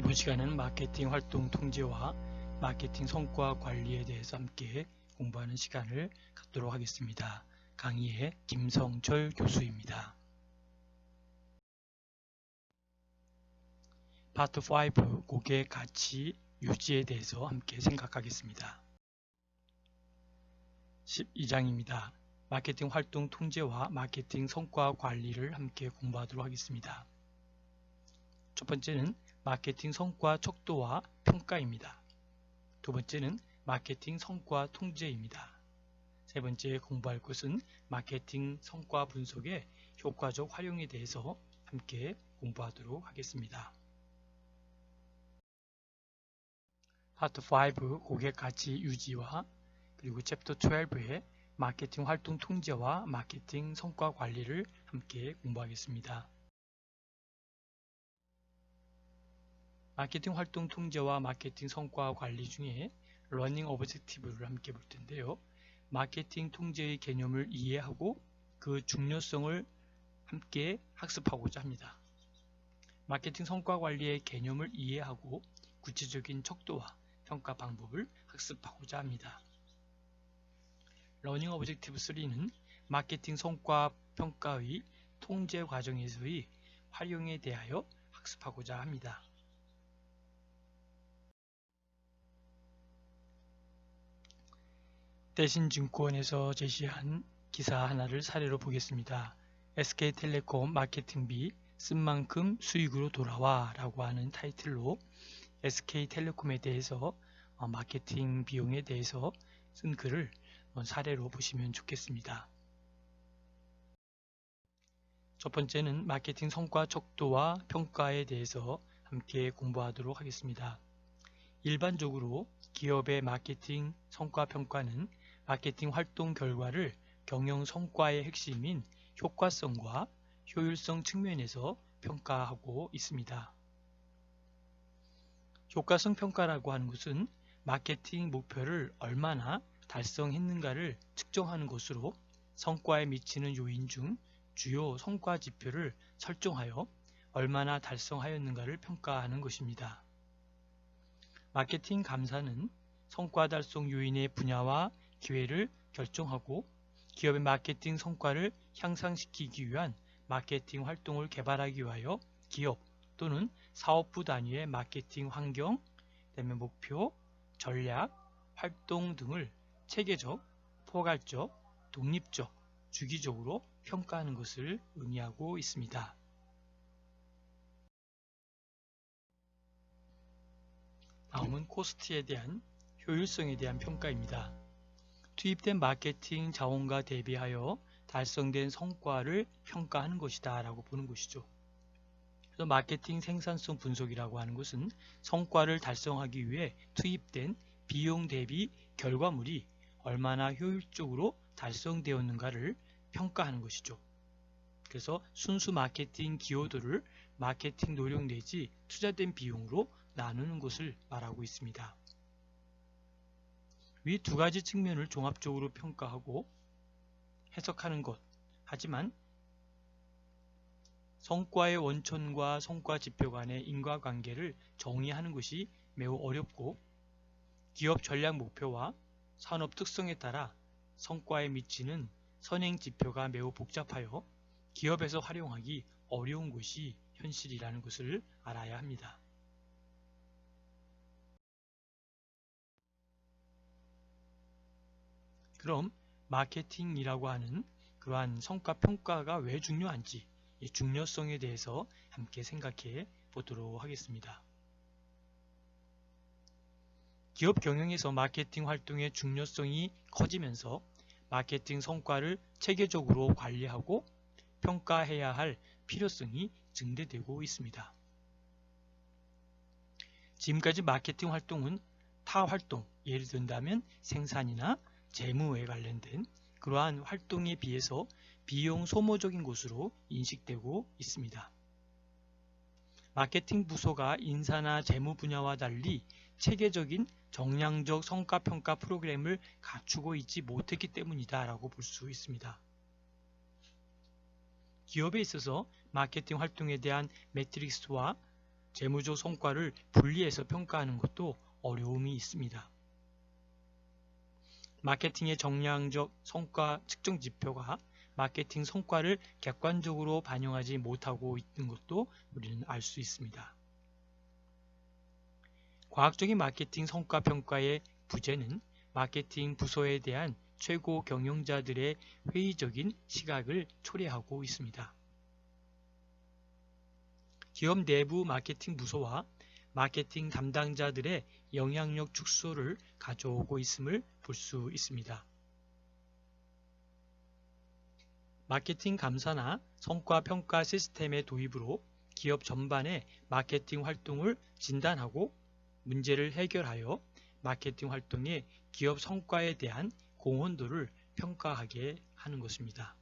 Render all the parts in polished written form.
이번 시간은 마케팅 활동 통제와 마케팅 성과 관리에 대해서 함께 공부하는 시간을 갖도록 하겠습니다. 강의의 김성철 교수입니다. 파트 5 고객 가치 유지에 대해서 함께 생각하겠습니다. 12장입니다. 마케팅 활동 통제와 마케팅 성과 관리를 함께 공부하도록 하겠습니다. 첫 번째는 마케팅 성과 척도와 평가입니다. 두 번째는 마케팅 성과 통제입니다. 세 번째 공부할 것은 마케팅 성과 분석의 효과적 활용에 대해서 함께 공부하도록 하겠습니다. 파트 5 고객 가치 유지와 그리고 챕터 12의 마케팅 활동 통제와 마케팅 성과 관리를 함께 공부하겠습니다. 마케팅 활동 통제와 마케팅 성과 관리 중에 러닝 오브젝티브를 함께 볼 텐데요. 마케팅 통제의 개념을 이해하고 그 중요성을 함께 학습하고자 합니다. 마케팅 성과 관리의 개념을 이해하고 구체적인 척도와 평가 방법을 학습하고자 합니다. 러닝 오브젝티브 3는 마케팅 성과 평가의 통제 과정에서의 활용에 대하여 학습하고자 합니다. 대신증권에서 제시한 기사 하나를 사례로 보겠습니다. SK텔레콤 마케팅비 쓴 만큼 수익으로 돌아와 라고 하는 타이틀로 SK텔레콤에 대해서 마케팅 비용에 대해서 쓴 글을 사례로 보시면 좋겠습니다. 첫 번째는 마케팅 성과 척도와 평가에 대해서 함께 공부하도록 하겠습니다. 일반적으로 기업의 마케팅 성과 평가는 마케팅 활동 결과를 경영 성과의 핵심인 효과성과 효율성 측면에서 평가하고 있습니다. 효과성 평가라고 하는 것은 마케팅 목표를 얼마나 달성했는가를 측정하는 것으로 성과에 미치는 요인 중 주요 성과 지표를 설정하여 얼마나 달성하였는가를 평가하는 것입니다. 마케팅 감사는 성과 달성 요인의 분야와 기회를 결정하고 기업의 마케팅 성과를 향상시키기 위한 마케팅 활동을 개발하기 위하여 기업 또는 사업부 단위의 마케팅 환경, 그다음에 목표, 전략, 활동 등을 체계적, 포괄적, 독립적, 주기적으로 평가하는 것을 의미하고 있습니다. 다음은 코스트에 대한 효율성에 대한 평가입니다. 투입된 마케팅 자원과 대비하여 달성된 성과를 평가하는 것이다 라고 보는 것이죠. 그래서 마케팅 생산성 분석이라고 하는 것은 성과를 달성하기 위해 투입된 비용 대비 결과물이 얼마나 효율적으로 달성되었는가를 평가하는 것이죠. 그래서 순수 마케팅 기여도를 마케팅 노력 내지 투자된 비용으로 나누는 것을 말하고 있습니다. 위 두 가지 측면을 종합적으로 평가하고 해석하는 것. 하지만 성과의 원천과 성과 지표 간의 인과관계를 정의하는 것이 매우 어렵고 기업 전략 목표와 산업 특성에 따라 성과에 미치는 선행 지표가 매우 복잡하여 기업에서 활용하기 어려운 것이 현실이라는 것을 알아야 합니다. 그럼 마케팅이라고 하는 그러한 성과 평가가 왜 중요한지 이 중요성에 대해서 함께 생각해 보도록 하겠습니다. 기업 경영에서 마케팅 활동의 중요성이 커지면서 마케팅 성과를 체계적으로 관리하고 평가해야 할 필요성이 증대되고 있습니다. 지금까지 마케팅 활동은 타 활동, 예를 든다면 생산이나 재무에 관련된 그러한 활동에 비해서 비용 소모적인 것으로 인식되고 있습니다. 마케팅 부서가 인사나 재무 분야와 달리 체계적인 정량적 성과평가 프로그램을 갖추고 있지 못했기 때문이다 라고 볼 수 있습니다. 기업에 있어서 마케팅 활동에 대한 매트릭스와 재무적 성과를 분리해서 평가하는 것도 어려움이 있습니다. 마케팅의 정량적 성과 측정 지표가 마케팅 성과를 객관적으로 반영하지 못하고 있는 것도 우리는 알 수 있습니다. 과학적인 마케팅 성과 평가의 부재는 마케팅 부서에 대한 최고 경영자들의 회의적인 시각을 초래하고 있습니다. 기업 내부 마케팅 부서와 마케팅 담당자들의 영향력 축소를 가져오고 있음을 볼 수 있습니다. 마케팅 감사나 성과 평가 시스템의 도입으로 기업 전반의 마케팅 활동을 진단하고 문제를 해결하여 마케팅 활동의 기업 성과에 대한 공헌도를 평가하게 하는 것입니다.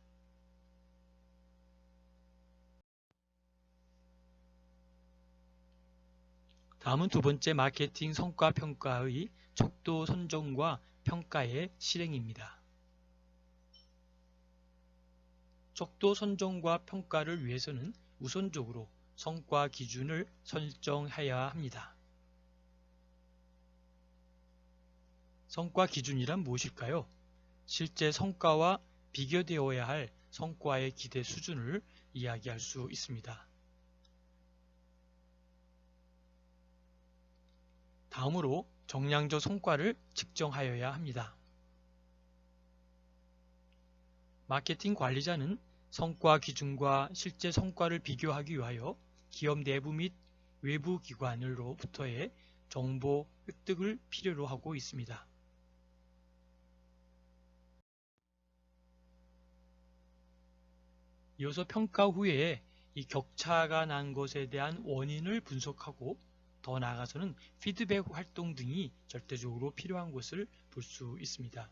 다음은 두 번째 마케팅 성과 평가의 척도 선정과 평가의 실행입니다. 척도 선정과 평가를 위해서는 우선적으로 성과 기준을 설정해야 합니다. 성과 기준이란 무엇일까요? 실제 성과와 비교되어야 할 성과의 기대 수준을 이야기할 수 있습니다. 다음으로 정량적 성과를 측정하여야 합니다. 마케팅 관리자는 성과 기준과 실제 성과를 비교하기 위하여 기업 내부 및 외부 기관으로부터의 정보 획득을 필요로 하고 있습니다. 이어서 평가 후에 이 격차가 난 것에 대한 원인을 분석하고 더 나아가서는 피드백 활동 등이 절대적으로 필요한 것을 볼 수 있습니다.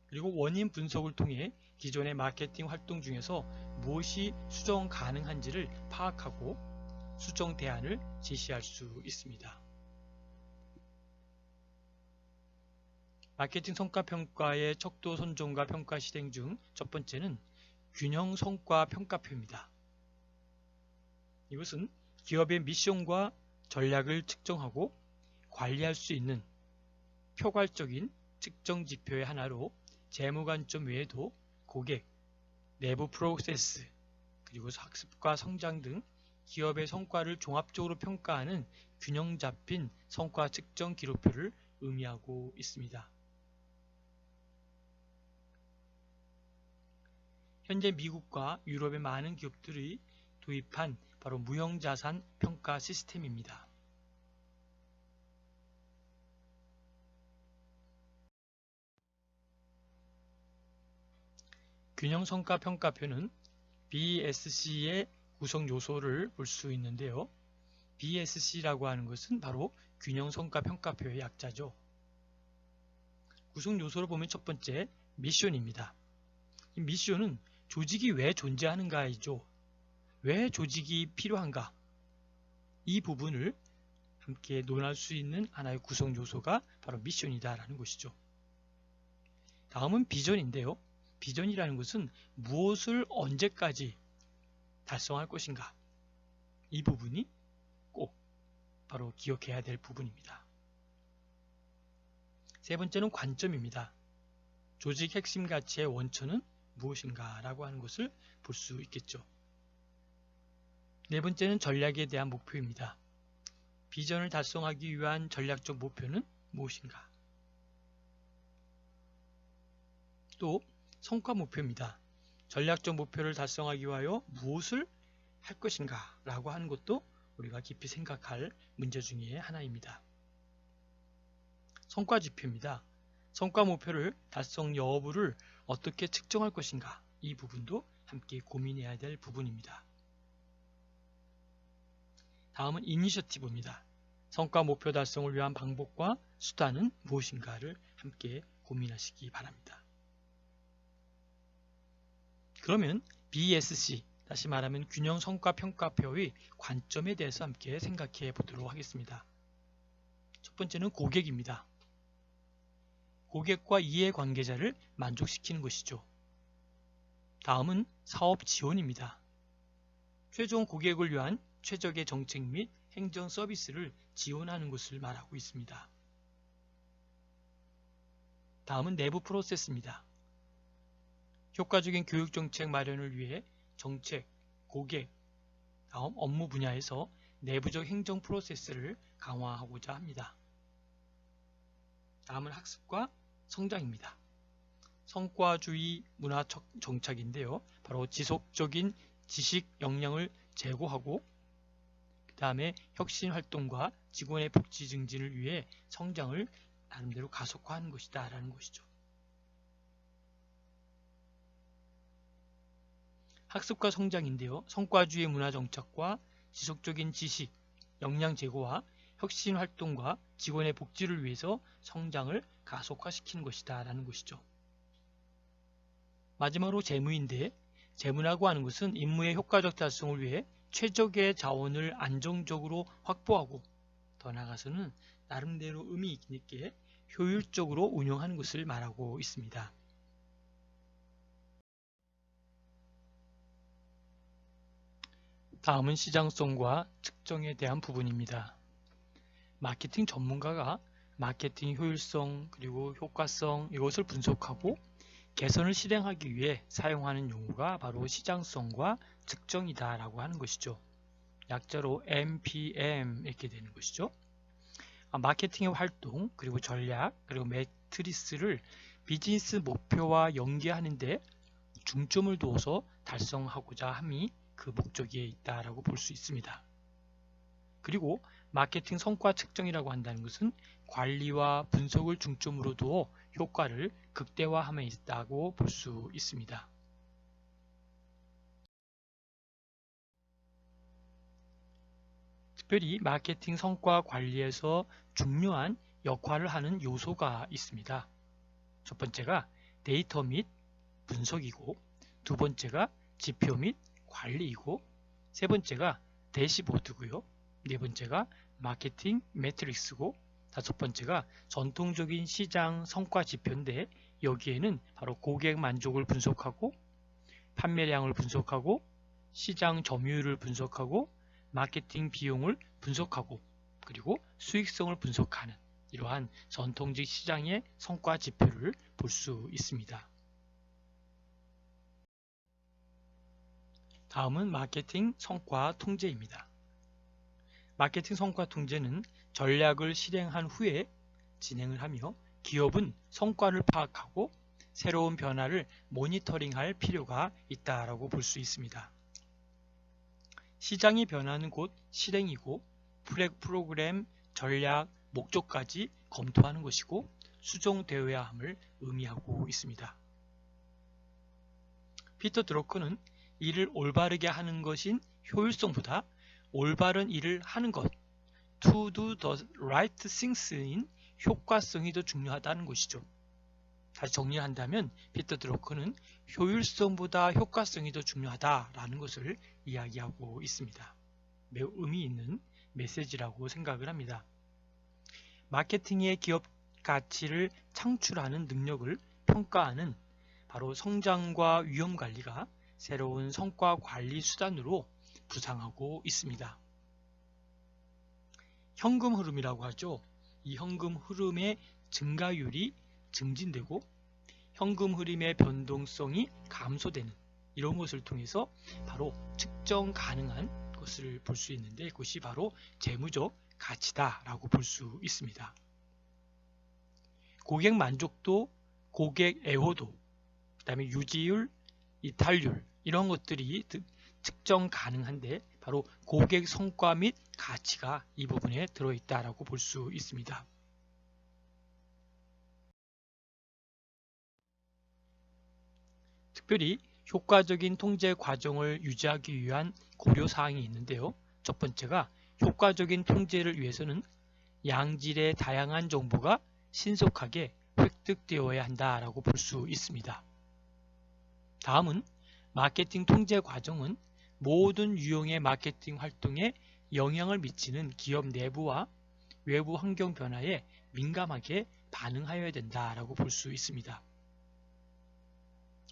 그리고 원인 분석을 통해 기존의 마케팅 활동 중에서 무엇이 수정 가능한지를 파악하고 수정 대안을 제시할 수 있습니다. 마케팅 성과 평가의 척도 선정과 평가 실행 중 첫 번째는 균형 성과 평가표입니다. 이것은 기업의 미션과 전략을 측정하고 관리할 수 있는 표괄적인 측정 지표의 하나로 재무 관점 외에도 고객, 내부 프로세스, 그리고 학습과 성장 등 기업의 성과를 종합적으로 평가하는 균형 잡힌 성과 측정 기록표를 의미하고 있습니다. 현재 미국과 유럽의 많은 기업들이 도입한 바로 무형자산 평가 시스템입니다. 균형성과 평가표는 BSC의 구성 요소를 볼 수 있는데요. BSC라고 하는 것은 바로 균형성과 평가표의 약자죠. 구성 요소를 보면 첫 번째, 미션입니다. 이 미션은 조직이 왜 존재하는가이죠. 왜 조직이 필요한가? 이 부분을 함께 논할 수 있는 하나의 구성 요소가 바로 미션이다라는 것이죠. 다음은 비전인데요. 비전이라는 것은 무엇을 언제까지 달성할 것인가? 이 부분이 꼭 바로 기억해야 될 부분입니다. 세 번째는 관점입니다. 조직 핵심 가치의 원천은 무엇인가 라고 하는 것을 볼 수 있겠죠. 네 번째는 전략에 대한 목표입니다. 비전을 달성하기 위한 전략적 목표는 무엇인가? 또 성과 목표입니다. 전략적 목표를 달성하기 위하여 무엇을 할 것인가 라고 하는 것도 우리가 깊이 생각할 문제 중에 하나입니다. 성과 지표입니다. 성과 목표를 달성 여부를 어떻게 측정할 것인가, 이 부분도 함께 고민해야 될 부분입니다. 다음은 이니셔티브입니다. 성과 목표 달성을 위한 방법과 수단은 무엇인가를 함께 고민하시기 바랍니다. 그러면 BSC, 다시 말하면 균형 성과 평가표의 관점에 대해서 함께 생각해 보도록 하겠습니다. 첫 번째는 고객입니다. 고객과 이해관계자를 만족시키는 것이죠. 다음은 사업 지원입니다. 최종 고객을 위한 최적의 정책 및 행정 서비스를 지원하는 것을 말하고 있습니다. 다음은 내부 프로세스입니다. 효과적인 교육 정책 마련을 위해 정책, 고객, 다음 업무 분야에서 내부적 행정 프로세스를 강화하고자 합니다. 다음은 학습과 성장입니다. 성과주의 문화 정착인데요. 바로 지속적인 지식 역량을 제고하고 그 다음에 혁신 활동과 직원의 복지 증진을 위해 성장을 나름대로 가속화하는 것이다 라는 것이죠. 학습과 성장인데요. 성과주의 문화 정착과 지속적인 지식, 역량 제고와 혁신 활동과 직원의 복지를 위해서 성장을 가속화시키는 것이다 라는 것이죠. 마지막으로 재무인데, 재무라고 하는 것은 임무의 효과적 달성을 위해 최적의 자원을 안정적으로 확보하고 더 나아가서는 나름대로 의미 있게 효율적으로 운영하는 것을 말하고 있습니다. 다음은 시장성과 측정에 대한 부분입니다. 마케팅 전문가가 마케팅 효율성 그리고 효과성 이것을 분석하고 개선을 실행하기 위해 사용하는 용어가 바로 시장성과 측정이다 라고 하는 것이죠. 약자로 MPM 이렇게 되는 것이죠. 마케팅의 활동 그리고 전략 그리고 매트리스를 비즈니스 목표와 연계하는데 중점을 두어서 달성하고자 함이 그 목적에 있다라고 볼 수 있습니다. 그리고 마케팅 성과 측정이라고 한다는 것은 관리와 분석을 중점으로 두어 효과를 극대화함에 있다고 볼 수 있습니다. 특별히 마케팅 성과 관리에서 중요한 역할을 하는 요소가 있습니다. 첫 번째가 데이터 및 분석이고, 두 번째가 지표 및 관리이고, 세 번째가 대시보드고요. 네 번째가 마케팅 매트릭스고, 다섯 번째가 전통적인 시장 성과 지표인데 여기에는 바로 고객 만족을 분석하고 판매량을 분석하고 시장 점유율을 분석하고 마케팅 비용을 분석하고 그리고 수익성을 분석하는 이러한 전통적 시장의 성과 지표를 볼 수 있습니다. 다음은 마케팅 성과 통제입니다. 마케팅 성과 통제는 전략을 실행한 후에 진행을 하며 기업은 성과를 파악하고 새로운 변화를 모니터링할 필요가 있다라고 볼 수 있습니다. 시장이 변하는 곳 실행이고 프로그램, 전략, 목적까지 검토하는 것이고 수정되어야 함을 의미하고 있습니다. 피터 드러커는 일을 올바르게 하는 것인 효율성보다 올바른 일을 하는 것, to do the right things인 효과성이 더 중요하다는 것이죠. 다시 정리를 한다면 피터 드러커는 효율성보다 효과성이 더 중요하다라는 것을 이야기하고 있습니다. 매우 의미 있는 메시지라고 생각을 합니다. 마케팅의 기업 가치를 창출하는 능력을 평가하는 바로 성장과 위험관리가 새로운 성과 관리 수단으로 부상하고 있습니다. 현금 흐름이라고 하죠. 이 현금 흐름의 증가율이 증진되고 현금 흐름의 변동성이 감소되는 이런 것을 통해서 바로 측정 가능한 것을 볼 수 있는데 그것이 바로 재무적 가치다라고 볼 수 있습니다. 고객 만족도, 고객 애호도, 그 다음에 유지율, 이탈률 이런 것들이 측정 가능한데 바로 고객 성과 및 가치가 이 부분에 들어있다라고 볼 수 있습니다. 특별히 효과적인 통제 과정을 유지하기 위한 고려사항이 있는데요. 첫 번째가 효과적인 통제를 위해서는 양질의 다양한 정보가 신속하게 획득되어야 한다라고 볼 수 있습니다. 다음은 마케팅 통제 과정은 모든 유형의 마케팅 활동에 영향을 미치는 기업 내부와 외부 환경 변화에 민감하게 반응하여야 된다라고 볼 수 있습니다.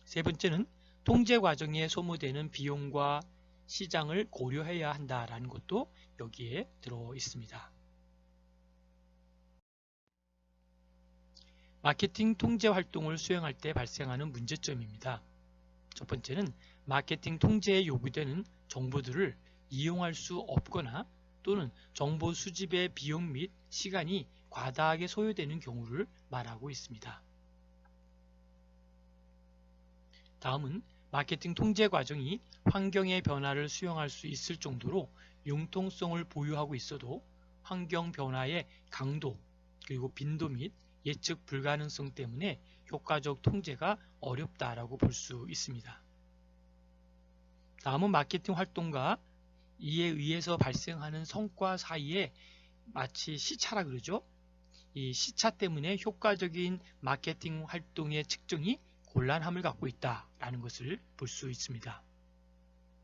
세 번째는 통제 과정에 소모되는 비용과 시장을 고려해야 한다라는 것도 여기에 들어 있습니다. 마케팅 통제 활동을 수행할 때 발생하는 문제점입니다. 첫 번째는 마케팅 통제에 요구되는 정보들을 이용할 수 없거나 또는 정보 수집의 비용 및 시간이 과다하게 소요되는 경우를 말하고 있습니다. 다음은 마케팅 통제 과정이 환경의 변화를 수용할 수 있을 정도로 융통성을 보유하고 있어도 환경 변화의 강도 그리고 빈도 및 예측 불가능성 때문에 효과적 통제가 어렵다라고 볼 수 있습니다. 다음은 마케팅 활동과 이에 의해서 발생하는 성과 사이에 마치 시차라 그러죠. 이 시차 때문에 효과적인 마케팅 활동의 측정이 곤란함을 갖고 있다라는 것을 볼 수 있습니다.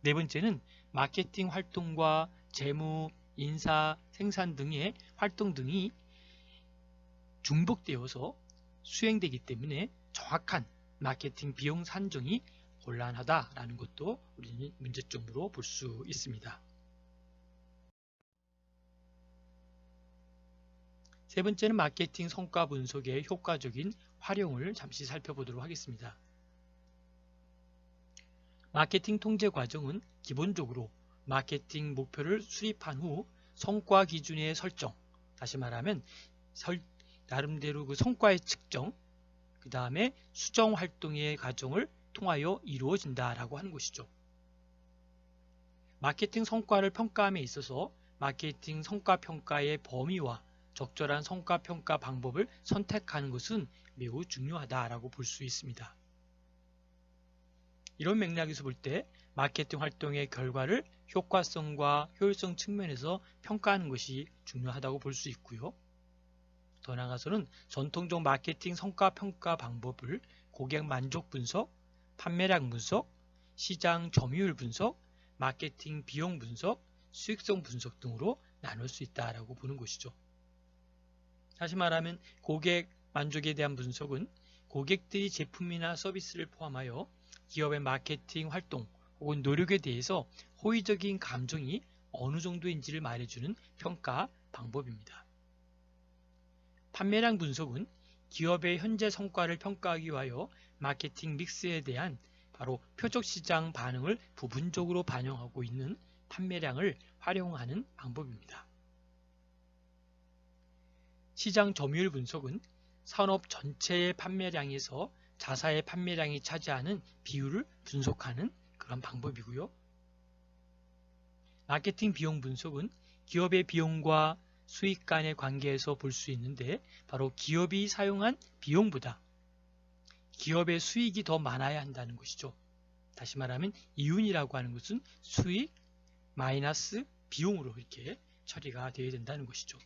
네 번째는 마케팅 활동과 재무, 인사, 생산 등의 활동 등이 중복되어서 수행되기 때문에 정확한 마케팅 비용 산정이 곤란하다라는 것도 우리는 문제점으로 볼 수 있습니다. 세 번째는 마케팅 성과 분석의 효과적인 활용을 잠시 살펴보도록 하겠습니다. 마케팅 통제 과정은 기본적으로 마케팅 목표를 수립한 후 성과 기준의 설정, 다시 말하면 나름대로 그 성과의 측정, 그 다음에 수정 활동의 과정을 통하여 이루어진다라고 하는 것이죠. 마케팅 성과를 평가함에 있어서 마케팅 성과 평가의 범위와 적절한 성과 평가 방법을 선택하는 것은 매우 중요하다라고 볼 수 있습니다. 이런 맥락에서 볼 때 마케팅 활동의 결과를 효과성과 효율성 측면에서 평가하는 것이 중요하다고 볼 수 있고요. 더 나아가서는 전통적 마케팅 성과 평가 방법을 고객 만족 분석, 판매량 분석, 시장 점유율 분석, 마케팅 비용 분석, 수익성 분석 등으로 나눌 수 있다라고 보는 것이죠. 다시 말하면 고객 만족에 대한 분석은 고객들이 제품이나 서비스를 포함하여 기업의 마케팅 활동 혹은 노력에 대해서 호의적인 감정이 어느 정도인지를 말해주는 평가 방법입니다. 판매량 분석은 기업의 현재 성과를 평가하기 위하여 마케팅 믹스에 대한 바로 표적 시장 반응을 부분적으로 반영하고 있는 판매량을 활용하는 방법입니다. 시장 점유율 분석은 산업 전체의 판매량에서 자사의 판매량이 차지하는 비율을 분석하는 그런 방법이고요. 마케팅 비용 분석은 기업의 비용과 수익 간의 관계에서 볼 수 있는데 바로 기업이 사용한 비용보다 기업의 수익이 더 많아야 한다는 것이죠. 다시 말하면 이윤이라고 하는 것은 수익 마이너스 비용으로 이렇게 처리가 되어야 된다는 것이죠.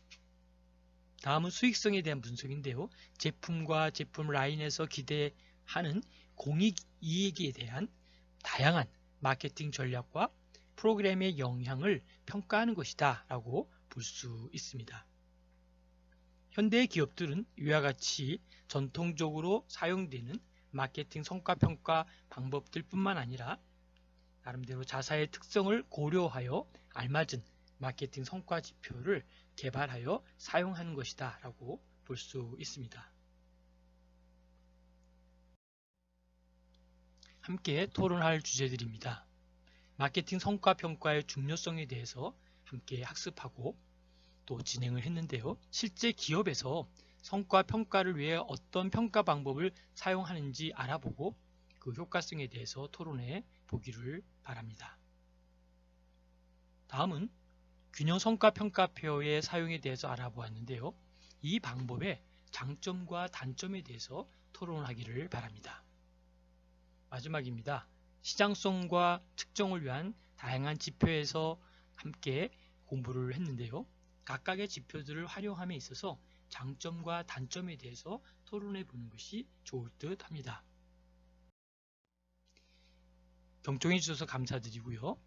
다음은 수익성에 대한 분석인데요. 제품과 제품 라인에서 기대하는 공익이익에 대한 다양한 마케팅 전략과 프로그램의 영향을 평가하는 것이다 라고 볼 수 있습니다. 현대의 기업들은 이와 같이 전통적으로 사용되는 마케팅 성과평가 방법들 뿐만 아니라 나름대로 자사의 특성을 고려하여 알맞은 마케팅 성과 지표를 개발하여 사용하는 것이다 라고 볼 수 있습니다. 함께 토론할 주제들입니다. 마케팅 성과 평가의 중요성에 대해서 함께 학습하고 또 진행을 했는데요. 실제 기업에서 성과 평가를 위해 어떤 평가 방법을 사용하는지 알아보고 그 효과성에 대해서 토론해 보기를 바랍니다. 다음은 균형 성과 평가표의 사용에 대해서 알아보았는데요. 이 방법의 장점과 단점에 대해서 토론하기를 바랍니다. 마지막입니다. 시장성과 측정을 위한 다양한 지표에서 함께 공부를 했는데요. 각각의 지표들을 활용함에 있어서 장점과 단점에 대해서 토론해 보는 것이 좋을 듯 합니다. 경청해 주셔서 감사드리고요.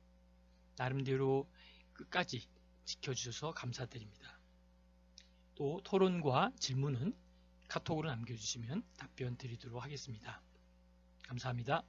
나름대로 끝까지 지켜주셔서 감사드립니다. 또 토론과 질문은 카톡으로 남겨주시면 답변 드리도록 하겠습니다. 감사합니다.